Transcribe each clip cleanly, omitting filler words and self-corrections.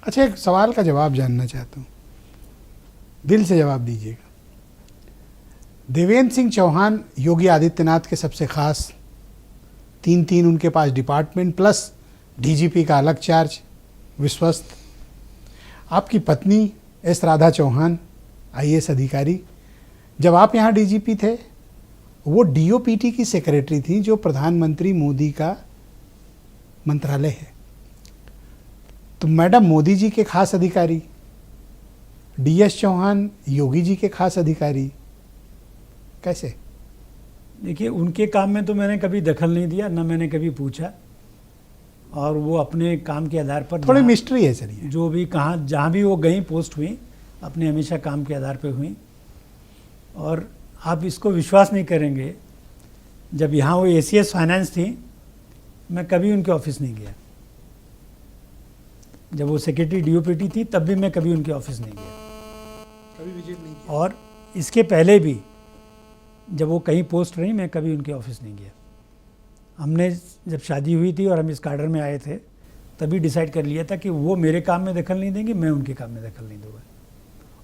अच्छा, एक सवाल का जवाब जानना चाहता हूँ, दिल से जवाब दीजिएगा। देवेंद्र सिंह चौहान योगी आदित्यनाथ के सबसे खास, तीन उनके पास डिपार्टमेंट प्लस डीजीपी का अलग चार्ज, विश्वस्त। आपकी पत्नी एस राधा चौहान आईएएस अधिकारी, जब आप यहाँ डीजीपी थे वो डीओपीटी की सेक्रेटरी थी, जो प्रधानमंत्री मोदी का मंत्रालय है। तो मैडम मोदी जी के खास अधिकारी, डीएस चौहान योगी जी के खास अधिकारी, कैसे? देखिए, उनके काम में तो मैंने कभी दखल नहीं दिया, ना मैंने कभी पूछा, और वो अपने काम के आधार पर थोड़ी मिस्ट्री है सर ये। जो भी कहाँ जहाँ भी वो गई पोस्ट हुई, अपने हमेशा काम के आधार पर हुई। और आप इसको विश्वास नहीं करेंगे, जब यहाँ वो एसीएस फाइनेंस थी, मैं कभी उनके ऑफिस नहीं गया। जब वो सेक्रेटरी डीओपीटी थी तब भी मैं कभी उनके ऑफिस नहीं गया, कभी विजिट नहीं किया। और इसके पहले भी जब वो कहीं पोस्ट रही, मैं कभी उनके ऑफिस नहीं गया। हमने जब शादी हुई थी और हम इस कार्डर में आए थे, तभी डिसाइड कर लिया था कि वो मेरे काम में दखल नहीं देंगे, मैं उनके काम में दखल नहीं दूंगा।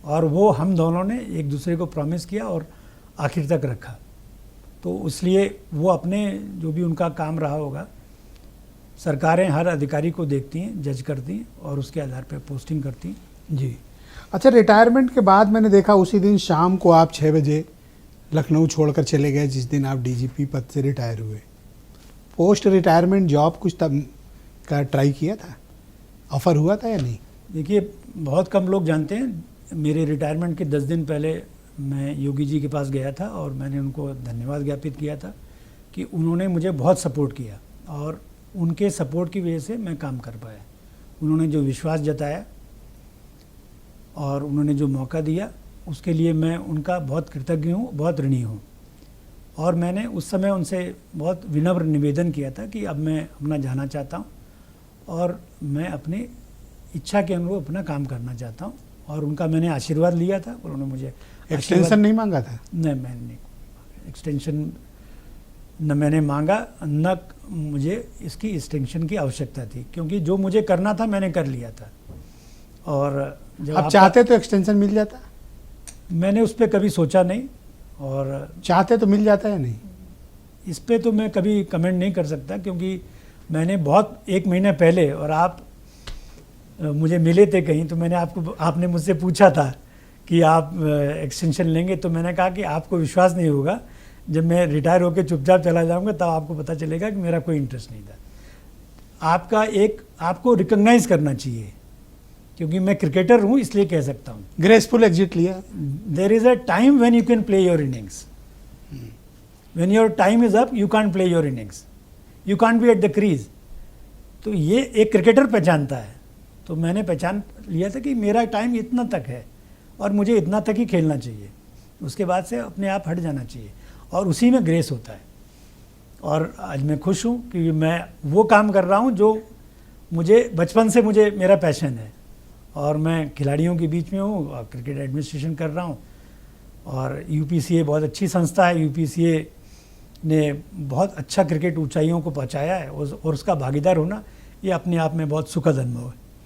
और वो हम दोनों ने एक दूसरे को प्रॉमिस किया और आखिर तक रखा। तो इसलिए वो अपने जो भी उनका काम रहा होगा, सरकारें हर अधिकारी को देखती हैं, जज करती हैं और उसके आधार पर पोस्टिंग करती हैं। जी। अच्छा, रिटायरमेंट के बाद मैंने देखा उसी दिन शाम को आप 6 बजे लखनऊ छोड़कर चले गए, जिस दिन आप डीजीपी पद से रिटायर हुए। पोस्ट रिटायरमेंट जॉब कुछ तब का ट्राई किया था, ऑफर हुआ था या नहीं? देखिए, बहुत कम लोग जानते हैं, मेरे रिटायरमेंट के 10 दिन पहले मैं योगी जी के पास गया था और मैंने उनको धन्यवाद ज्ञापित किया था कि उन्होंने मुझे बहुत सपोर्ट किया, और उनके सपोर्ट की वजह से मैं काम कर पाया। उन्होंने जो विश्वास जताया और उन्होंने जो मौका दिया, उसके लिए मैं उनका बहुत कृतज्ञ हूँ, बहुत ऋणी हूँ। और मैंने उस समय उनसे बहुत विनम्र निवेदन किया था कि अब मैं अपना जाना चाहता हूँ और मैं अपनी इच्छा के अनुरूप अपना काम करना चाहता हूँ। और उनका मैंने आशीर्वाद लिया था, और उन्होंने मुझे एक्सटेंशन नहीं मांगा था? नहीं, मैंने नहीं एक्सटेंशन न मैंने मांगा, न मुझे इसकी एक्सटेंशन की आवश्यकता थी, क्योंकि जो मुझे करना था मैंने कर लिया था। और जब आप चाहते तो एक्सटेंशन मिल जाता? मैंने उस पर कभी सोचा नहीं, और चाहते तो मिल जाता है नहीं? इस पे तो मैं कभी कमेंट नहीं कर सकता, क्योंकि मैंने बहुत 1 महीने पहले, और आप मुझे मिले थे कहीं, तो आपने मुझसे पूछा था कि आप एक्सटेंशन लेंगे, तो मैंने कहा कि आपको विश्वास नहीं होगा, जब मैं रिटायर होकर चुपचाप चला जाऊंगा तब आपको पता चलेगा कि मेरा कोई इंटरेस्ट नहीं था। आपको रिकॉग्नाइज करना चाहिए, क्योंकि मैं क्रिकेटर हूँ इसलिए कह सकता हूँ। ग्रेसफुल एग्जिट लिया? There is a time when you can play your innings, when your time is up you can't play your innings, you can't be at the crease. तो ये एक क्रिकेटर पहचानता है। तो मैंने पहचान लिया था कि मेरा टाइम इतना तक है और मुझे इतना तक ही खेलना चाहिए, उसके बाद से अपने आप हट जाना चाहिए, और उसी में ग्रेस होता है। और आज मैं खुश हूँ कि मैं वो काम कर रहा हूँ जो मुझे बचपन से मेरा पैशन है, और मैं खिलाड़ियों के बीच में हूँ और क्रिकेट एडमिनिस्ट्रेशन कर रहा हूँ। और यूपीसीए बहुत अच्छी संस्था है, यूपीसीए ने बहुत अच्छा क्रिकेट ऊंचाइयों को पहुँचाया है, और उसका भागीदार होना ये अपने आप में बहुत सुखद अनुभव है।